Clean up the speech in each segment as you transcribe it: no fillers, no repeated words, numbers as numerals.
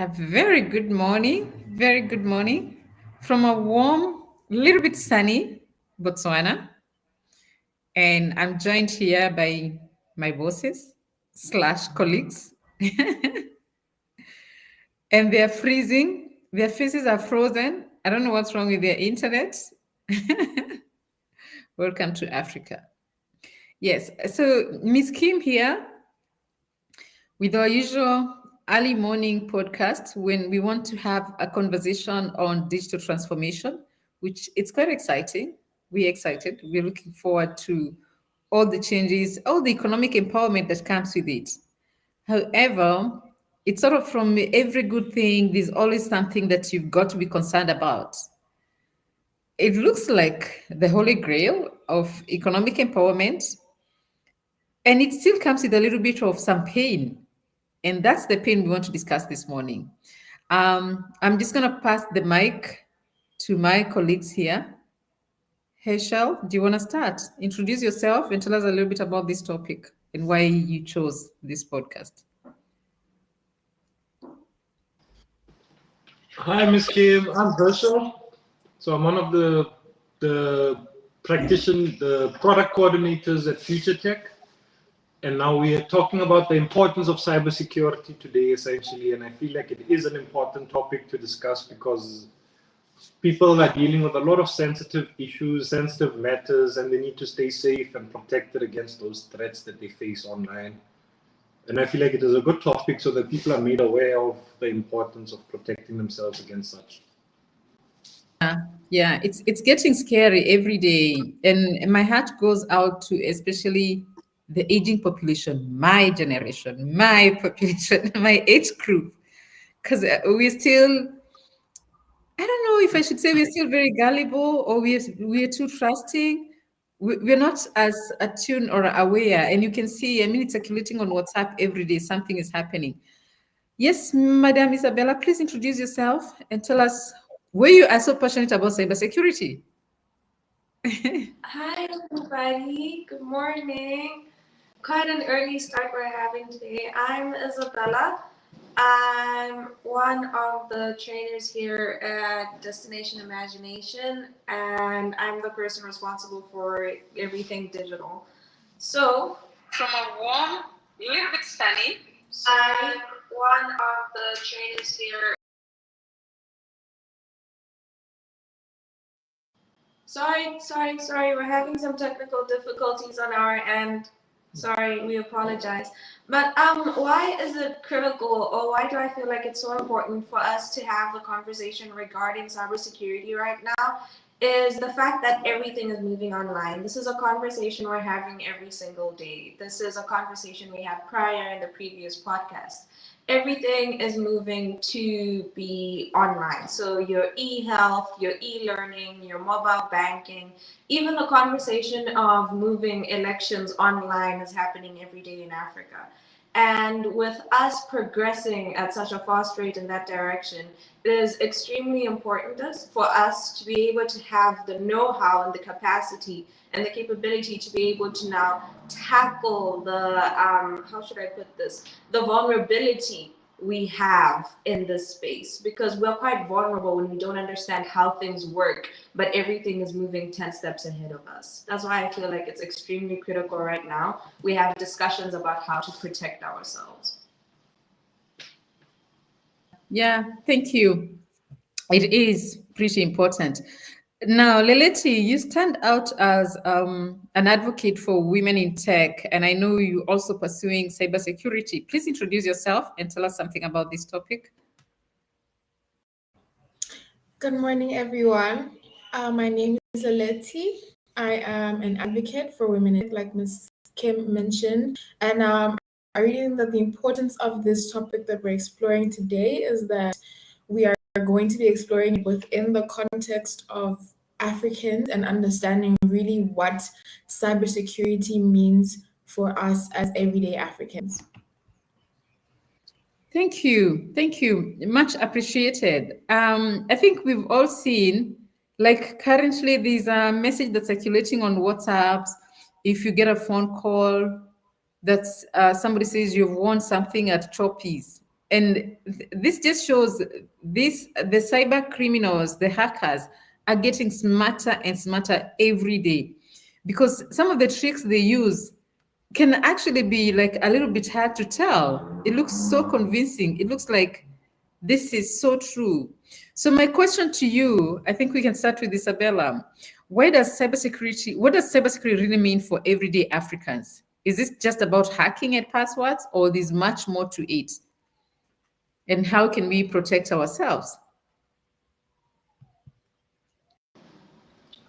A very good morning from a warm, little bit sunny Botswana. And I'm joined here by my bosses slash colleagues, and they're freezing. Their faces are frozen. I don't know what's wrong with their internet. Welcome to Africa. Yes, so Miss Kim here with our usual early morning podcast when we want to have a conversation on digital transformation, which it's quite exciting. We're excited. We're looking forward to all the changes, all the economic empowerment that comes with it. However, it's sort of from every good thing, there's always something that you've got to be concerned about. It looks like the holy grail of economic empowerment, and it still comes with a little bit of some pain. And that's the pain we want to discuss this morning. I'm just going to pass the mic to my colleagues here. Herschel, do you want to start? Introduce yourself and tell us a little bit about this topic and why you chose this podcast. Hi, Miss Kim. I'm Herschel. So I'm one of the product coordinators at Future Tech. And now we are talking about the importance of cybersecurity today, essentially. And I feel like it is an important topic to discuss because people are dealing with a lot of sensitive issues, sensitive matters, and they need to stay safe and protected against those threats that they face online. And I feel like it is a good topic so that people are made aware of the importance of protecting themselves against such. Yeah, it's getting scary every day. And my heart goes out to especially the aging population, my generation, my population, my age group. Because we're still, I don't know if I should say we're still very gullible or we're too trusting. We're not as attuned or aware. And you can see, I mean, it's circulating on WhatsApp every day. Something is happening. Yes, Madam Isabella, please introduce yourself and tell us why you are so passionate about cybersecurity. Hi, everybody. Good morning. Quite an early start we're having today. I'm Isabella. I'm one of the trainers here at Destination Imagination, and I'm the person responsible for everything digital. So, From a warm, little bit sunny. I'm one of the trainers here. Sorry. We're having some technical difficulties on our end. Sorry, we apologize. But why is it critical, or why do I feel like it's so important for us to have the conversation regarding cybersecurity right now? Is the fact that everything is moving online. This is a conversation we're having every single day. This is a conversation we had prior in the previous podcast. Everything is moving to be online. So your e-health, your e-learning, your mobile banking, even the conversation of moving elections online is happening every day in Africa. And with us progressing at such a fast rate in that direction, it is extremely important for us to be able to have the know-how and the capacity and the capability to be able to now tackle the, how should I put this, the vulnerability we have in this space, because we're quite vulnerable when we don't understand how things work, but everything is moving 10 steps ahead of us. That's why I feel like it's extremely critical right now. We have discussions about how to protect ourselves. Yeah, thank you. It is pretty important. Now, Leleti, you stand out as an advocate for women in tech, and I know you also pursuing cybersecurity. Please introduce yourself and tell us something about this topic. Good morning, everyone. My name is Aleti. I am an advocate for women, like Ms. Kim mentioned. And I really think that the importance of this topic that we're exploring today is that we are going to be exploring it within the context of Africans and understanding really what cybersecurity means for us as everyday Africans. Thank you. Thank you. Much appreciated. I think we've all seen, like currently, there's a message that's circulating on WhatsApp. If you get a phone call that somebody says you've won something at Choppies, And this just shows the cyber criminals, the hackers, are getting smarter and smarter every day, because some of the tricks they use can actually be like a little bit hard to tell. It looks so convincing. It looks like this is so true. So my question to you, I think we can start with Isabella. What does cybersecurity really mean for everyday Africans? Is this just about hacking and passwords, or there's much more to it? And how can we protect ourselves?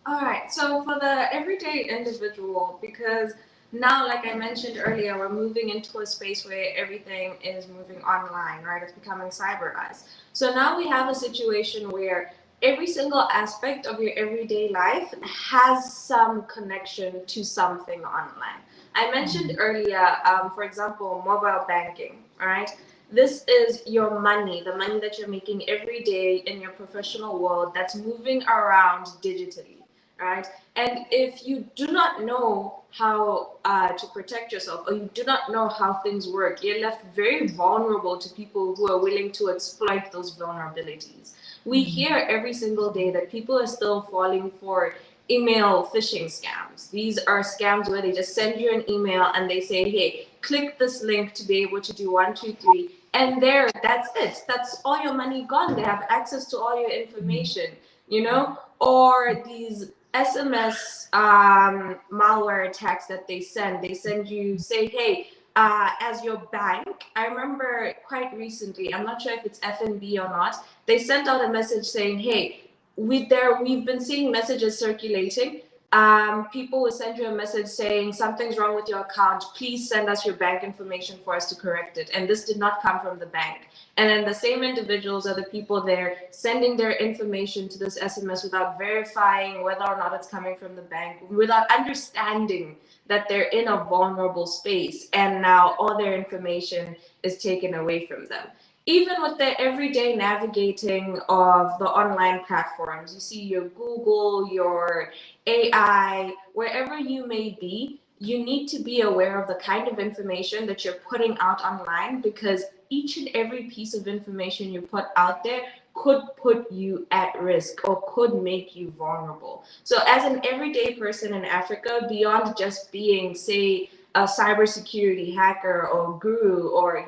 All right, so for the everyday individual, because now, like I mentioned earlier, we're moving into a space where everything is moving online, right? It's becoming cyberized. So now we have a situation where every single aspect of your everyday life has some connection to something online. I mentioned earlier, for example, mobile banking, all right? This is your money, the money that you're making every day in your professional world that's moving around digitally, right? And if you do not know how to protect yourself, or you do not know how things work, you're left very vulnerable to people who are willing to exploit those vulnerabilities. We hear every single day that people are still falling for email phishing scams. These are scams where they just send you an email and they say, hey, click this link to be able to do one, two, three. And there, that's it. That's all your money gone. They have access to all your information, you know? Or these SMS malware attacks that they send you, say, hey, as your bank. I remember quite recently, I'm not sure if it's FNB or not, they sent out a message saying, hey, we've been seeing messages circulating. People will send you a message saying something's wrong with your account. Please send us your bank information for us to correct it. And this did not come from the bank. And then the same individuals are the people there sending their information to this SMS without verifying whether or not it's coming from the bank, without understanding that they're in a vulnerable space. And now all their information is taken away from them. Even with the everyday navigating of the online platforms, you see your Google, your AI, wherever you may be, you need to be aware of the kind of information that you're putting out online, because each and every piece of information you put out there could put you at risk or could make you vulnerable. So as an everyday person in Africa, beyond just being, say, a cybersecurity hacker or guru, or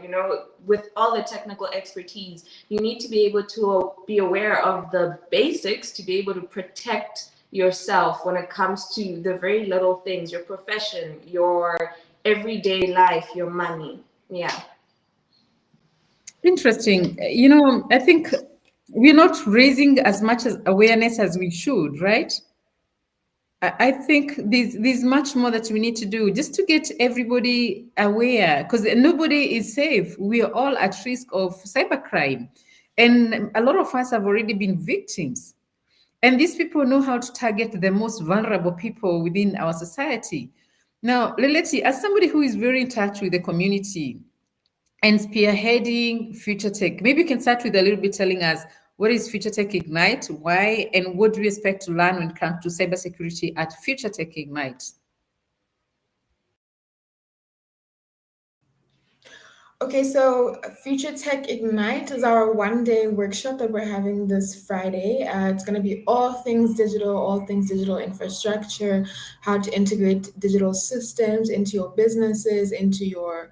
with all the technical expertise, you need to be able to be aware of the basics to be able to protect yourself when it comes to the very little things, your profession, your everyday life, your money. Yeah. Interesting. I think we're not raising as much as awareness as we should, right? I think there's much more that we need to do just to get everybody aware, because nobody is safe. We are all at risk of cybercrime. And a lot of us have already been victims. And these people know how to target the most vulnerable people within our society. Now, Leleti, as somebody who is very in touch with the community and spearheading Future Tech, maybe you can start with a little bit telling us what is Future Tech Ignite, why, and what do we expect to learn when it comes to cybersecurity at Future Tech Ignite? Okay, so Future Tech Ignite is our one-day workshop that we're having this Friday. It's going to be all things digital infrastructure, how to integrate digital systems into your businesses, into your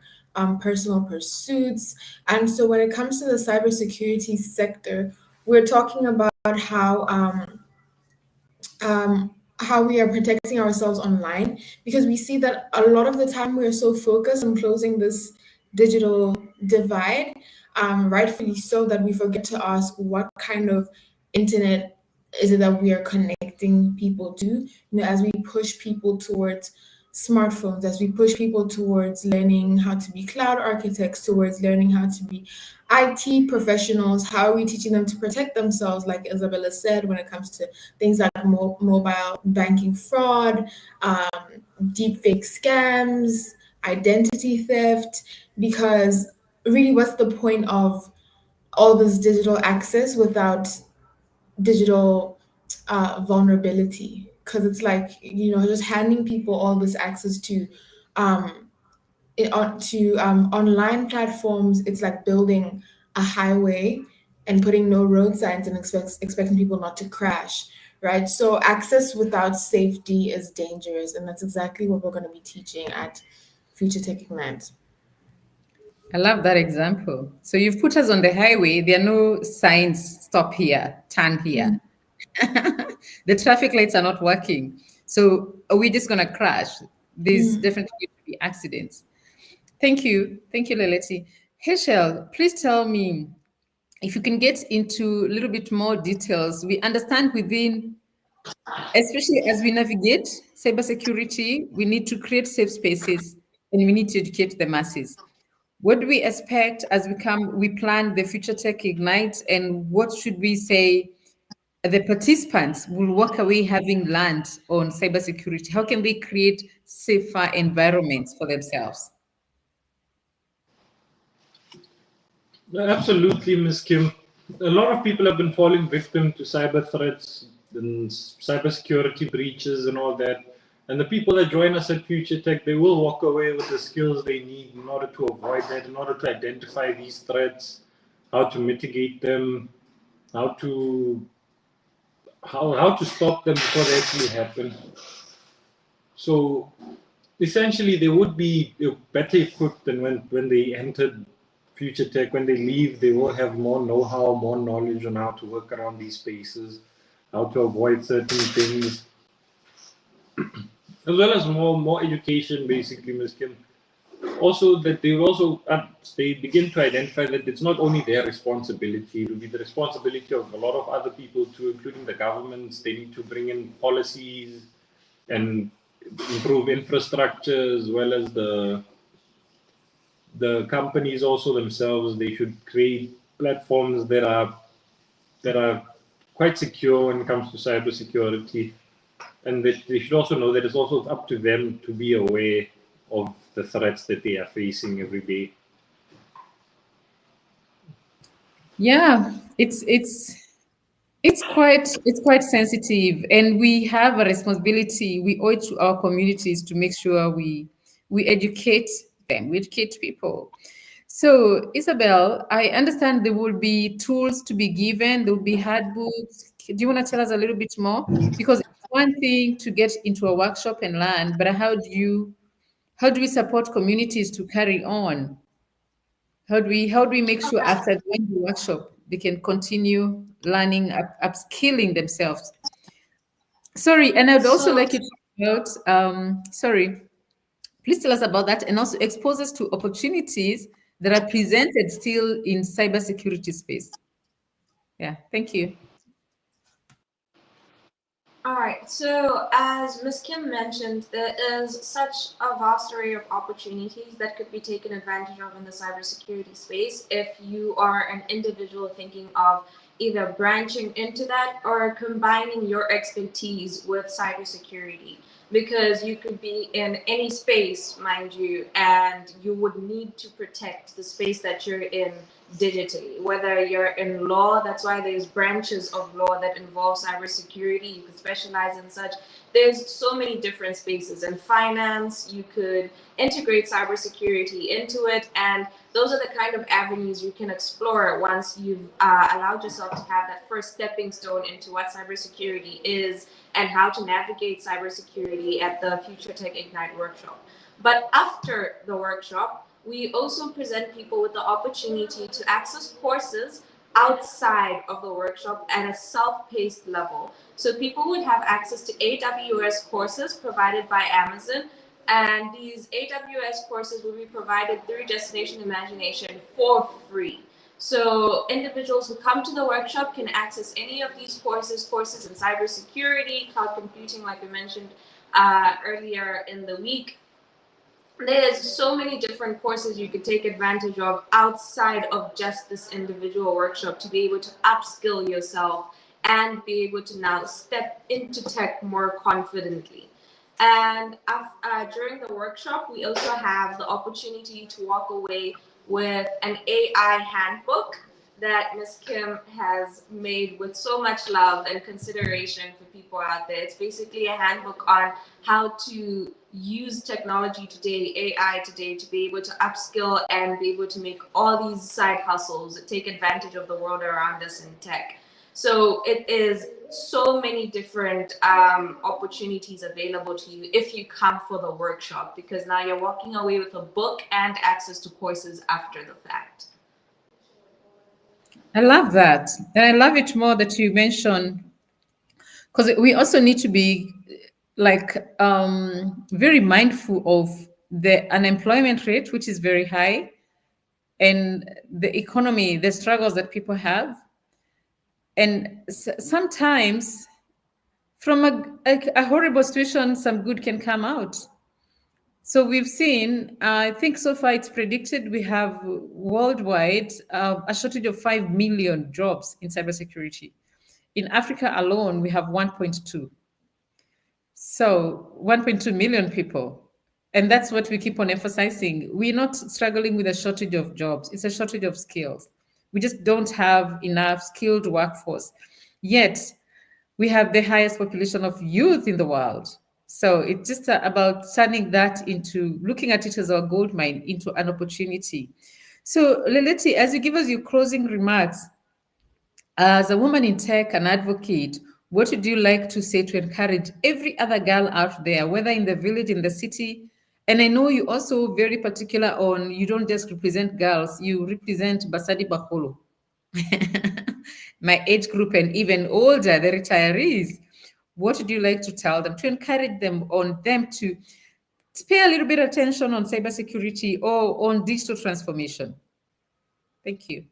personal pursuits. And so when it comes to the cybersecurity sector, we're talking about how we are protecting ourselves online, because we see that a lot of the time we are so focused on closing this digital divide, rightfully so, that we forget to ask what kind of internet is it that we are connecting people to. As we push people towards smartphones, as we push people towards learning how to be cloud architects, towards learning how to be IT professionals, how are we teaching them to protect themselves, like Isabella said, when it comes to things like mobile banking fraud, deepfake scams, identity theft? Because really, what's the point of all this digital access without digital vulnerability? Because it's like, just handing people all this access to online platforms, it's like building a highway and putting no road signs and expecting people not to crash, right? So access without safety is dangerous, and that's exactly what we're going to be teaching at Future Tech Ignite. I love that example. So you've put us on the highway. There are no signs, stop here, turn here. The traffic lights are not working. So are we just going to crash? There's definitely going to be accidents. Thank you. Thank you, Leleti. Heschel, please tell me if you can get into a little bit more details. We understand within, especially as we navigate cybersecurity, we need to create safe spaces and we need to educate the masses. What do we expect as we plan the Future Tech Ignite, and what should we say the participants will walk away having learned on cybersecurity? How can they create safer environments for themselves? Absolutely, Ms. Kim. A lot of people have been falling victim to cyber threats and cybersecurity breaches and all that. And the people that join us at Future Tech, they will walk away with the skills they need in order to avoid that, in order to identify these threats, how to mitigate them, how to how to stop them before they actually happen. So essentially, they would be better equipped than when they entered Future Tech. When they leave, they will have more know-how, more knowledge on how to work around these spaces, how to avoid certain things, as well as more education, basically, Ms. Kim. Also, that they begin to identify that it's not only their responsibility; it will be the responsibility of a lot of other people too, including the governments. They need to bring in policies and improve infrastructure, as well as the companies also themselves. They should create platforms that are quite secure when it comes to cybersecurity, and that they should also know that it's also up to them to be aware of the threats that they are facing every day. Yeah, it's quite sensitive, and we have a responsibility. We owe it to our communities to make sure we educate them, we educate people. So, Isabel, I understand there will be tools to be given, there will be handbooks. Do you want to tell us a little bit more? Because it's one thing to get into a workshop and learn, but how do we support communities to carry on? How do we make sure Okay. after doing the workshop they can continue learning, upskilling themselves? Sorry, and I'd also So like you to talk about, sorry, please tell us about that and also expose us to opportunities that are presented still in cybersecurity space. Yeah, thank you. all right, so as Ms. Kim mentioned, there is such a vast array of opportunities that could be taken advantage of in the cybersecurity space if you are an individual thinking of either branching into that or combining your expertise with cybersecurity. Because you could be in any space, mind you, and you would need to protect the space that you're in digitally. Whether you're in law, that's why there's branches of law that involve cybersecurity. You could specialize in such. There's so many different spaces. In finance, you could integrate cybersecurity into it, and those are the kind of avenues you can explore once you've allowed yourself to have that first stepping stone into what cybersecurity is and how to navigate cybersecurity at the Future Tech Ignite workshop. But after the workshop, we also present people with the opportunity to access courses outside of the workshop at a self-paced level. So people would have access to AWS courses provided by Amazon, and these AWS courses will be provided through Destination Imagination for free. So individuals who come to the workshop can access any of these courses in cybersecurity, cloud computing, like we mentioned earlier in the week. There's so many different courses you could take advantage of outside of just this individual workshop to be able to upskill yourself and be able to now step into tech more confidently. And during the workshop, we also have the opportunity to walk away with an AI handbook that Ms. Kim has made with so much love and consideration for people out there. It's basically a handbook on how to use technology today, AI today, to be able to upskill and be able to make all these side hustles, take advantage of the world around us in tech. So it is so many different opportunities available to you if you come for the workshop, because now you're walking away with a book and access to courses after the fact. I love that. And I love it more that you mentioned, because we also need to be like very mindful of the unemployment rate, which is very high, and the economy, the struggles that people have. And sometimes from a horrible situation, some good can come out. So we've seen, I think so far it's predicted we have worldwide a shortage of 5 million jobs in cybersecurity. In Africa alone, we have 1.2. So 1.2 million people. And that's what we keep on emphasizing. We're not struggling with a shortage of jobs, it's a shortage of skills. We just don't have enough skilled workforce. Yet, we have the highest population of youth in the world. So it's just about turning that into looking at it as our gold mine into an opportunity. So, Leleti, as you give us your closing remarks, as a woman in tech, an advocate, what would you like to say to encourage every other girl out there, whether in the village, in the city? And I know you also very particular on you don't just represent girls, you represent Basadi Bakolo, my age group, and even older, the retirees. What would you like to tell them to encourage them on them to pay a little bit of attention on cybersecurity or on digital transformation? Thank you.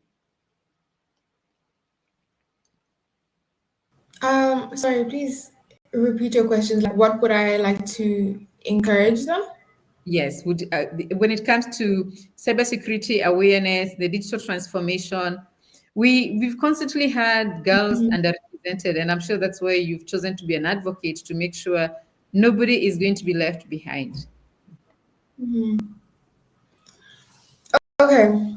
Sorry, please repeat your questions. Like, what would I like to encourage them? Yes, when it comes to cybersecurity awareness, the digital transformation, we've constantly had girls underrepresented, and I'm sure that's why you've chosen to be an advocate to make sure nobody is going to be left behind. Okay,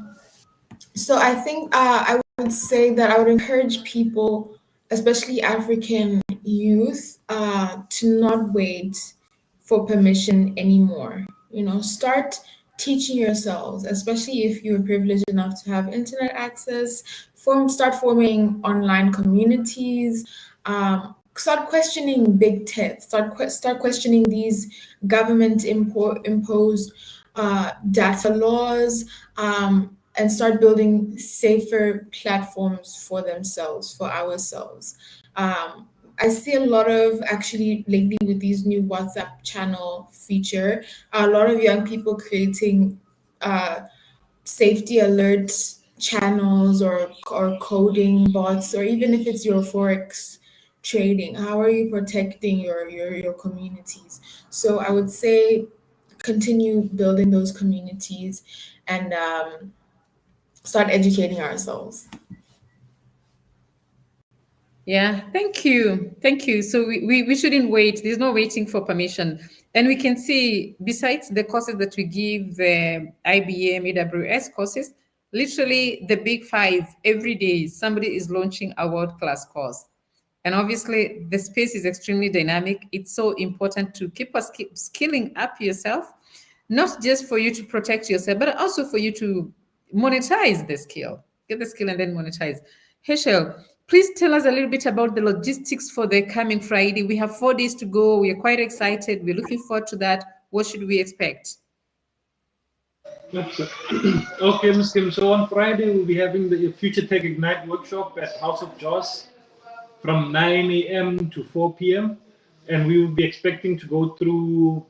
so I think I would say that I would encourage people, especially African youth, to not wait for permission anymore. You know, start teaching yourselves, especially if you're privileged enough to have internet access. Start forming online communities. Start questioning big tech. Start questioning these government imposed data laws. And start building safer platforms for themselves, for ourselves. I see a lot of actually lately with these new WhatsApp channel feature, a lot of young people creating safety alert channels or coding bots, or even if it's your forex trading. How are you protecting your communities? So I would say continue building those communities and start educating ourselves. Yeah, thank you. Thank you. So we shouldn't wait. There's no waiting for permission. And we can see, besides the courses that we give, the IBM, AWS courses, literally the big five, every day, somebody is launching a world-class course. And obviously, the space is extremely dynamic. It's so important to keep skilling up yourself, not just for you to protect yourself, but also for you to monetize the skill. Get the skill and then monetize. Heschel, please tell us a little bit about the logistics for the coming Friday. We have 4 days to go. We are quite excited. We're looking forward to that. What should we expect? Okay, Ms. Kim. So on Friday, we'll be having the Future Tech Ignite workshop at House of Joss from 9 a.m. to 4 p.m. And we will be expecting to go through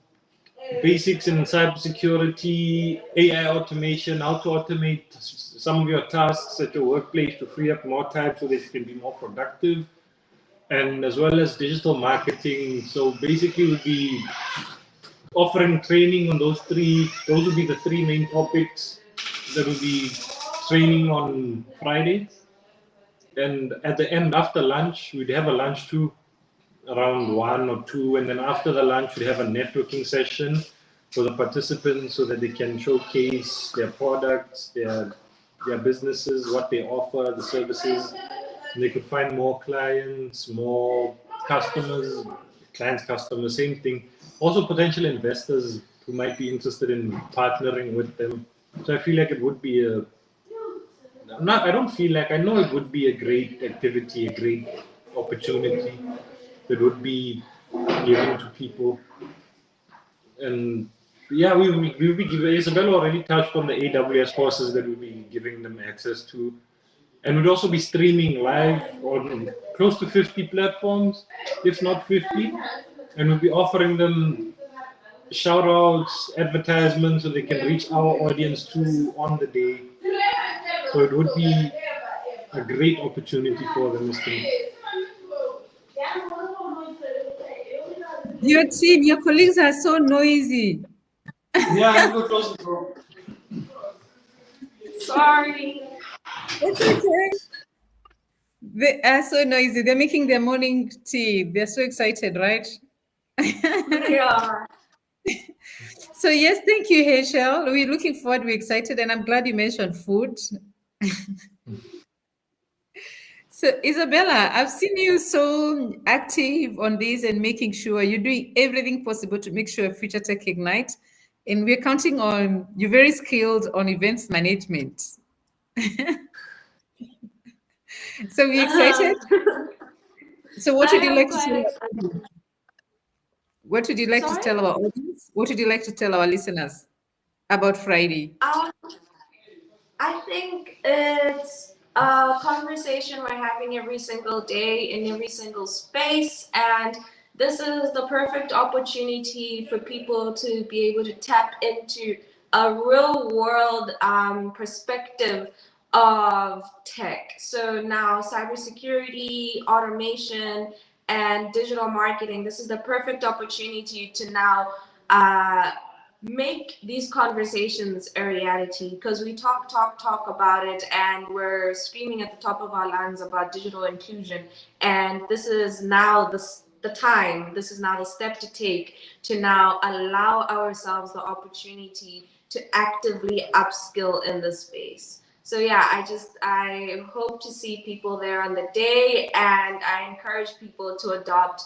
basics in cybersecurity, AI automation, how to automate some of your tasks at your workplace to free up more time so that you can be more productive, and as well as digital marketing. So basically, we'll be offering training on those three. Those will be the three main topics that will be training on Friday. And at the end, after lunch, we'd have a lunch too, around 1 or 2, and then after the lunch we have a networking session for the participants so that they can showcase their products, their businesses, what they offer, the services, and they could find more clients, more customers, clients, customers, same thing. Also potential investors who might be interested in partnering with them. So I feel like it would be I don't feel like, I know it would be a great activity, a great opportunity that would be given to people. And yeah, we'll be giving, Isabella already touched on the AWS courses that we'll be giving them access to. And we'd also be streaming live on close to 50 platforms, if not 50. And we'll be offering them shout outs, advertisements, so they can reach our audience too on the day. So it would be a great opportunity for them. Your team, your colleagues are so noisy. Yeah, I'm going to close the door. Sorry. It's okay. They are so noisy. They're making their morning tea. They're so excited, right? They are. So yes, thank you, Hachel. We're looking forward. We're excited, and I'm glad you mentioned food. So Isabella, I've seen you so active on this and making sure you're doing everything possible to make sure Future Tech Ignite, and we're counting on you. Very skilled on events management. So we're excited. So what I would you am like to quite say? excited. What would you like to Sorry? tell our audience? What would you like to tell our listeners about Friday? I think it's a conversation we're having every single day in every single space, and this is the perfect opportunity for people to be able to tap into a real world perspective of tech. So now, cybersecurity, automation, and digital marketing, this is the perfect opportunity to now make these conversations a reality, because we talk about it and we're screaming at the top of our lungs about digital inclusion, and this is now the time, this is now the step to take to now allow ourselves the opportunity to actively upskill in this space. So yeah, I hope to see people there on the day, and I encourage people to adopt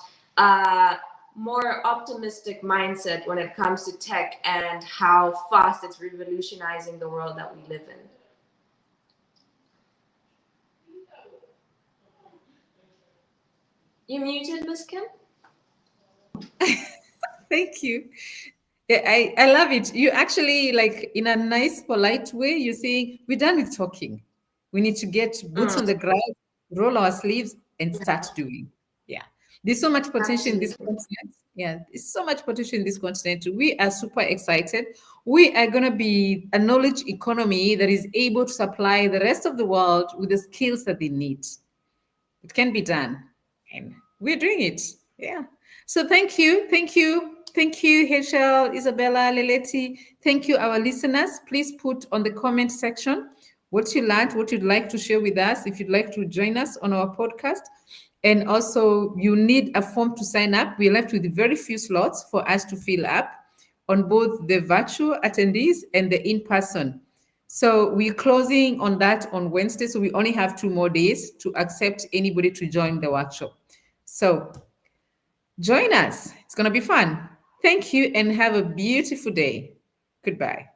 more optimistic mindset when it comes to tech and how fast it's revolutionizing the world that we live in. You muted, Miss Kim? Thank you. Yeah, I love it. You actually, like, in a nice, polite way, you're saying, we're done with talking. We need to get boots on the ground, roll our sleeves, and start doing. Yeah. There's so much potential in this Absolutely. continent. Yeah, there's so much potential in this continent. We are super excited. We are going to be a knowledge economy that is able to supply the rest of the world with the skills that they need. It can be done, and we're doing it. Yeah. So thank you, Hachel, Isabella, Leleti. Thank you, our listeners. Please put on the comment section what you learned, what you'd like to share with us, if you'd like to join us on our podcast. And also, you need a form to sign up. We're left with very few slots for us to fill up on both the virtual attendees and the in-person. So we're closing on that on Wednesday. So we only have 2 more days to accept anybody to join the workshop. So join us. It's going to be fun. Thank you and have a beautiful day. Goodbye.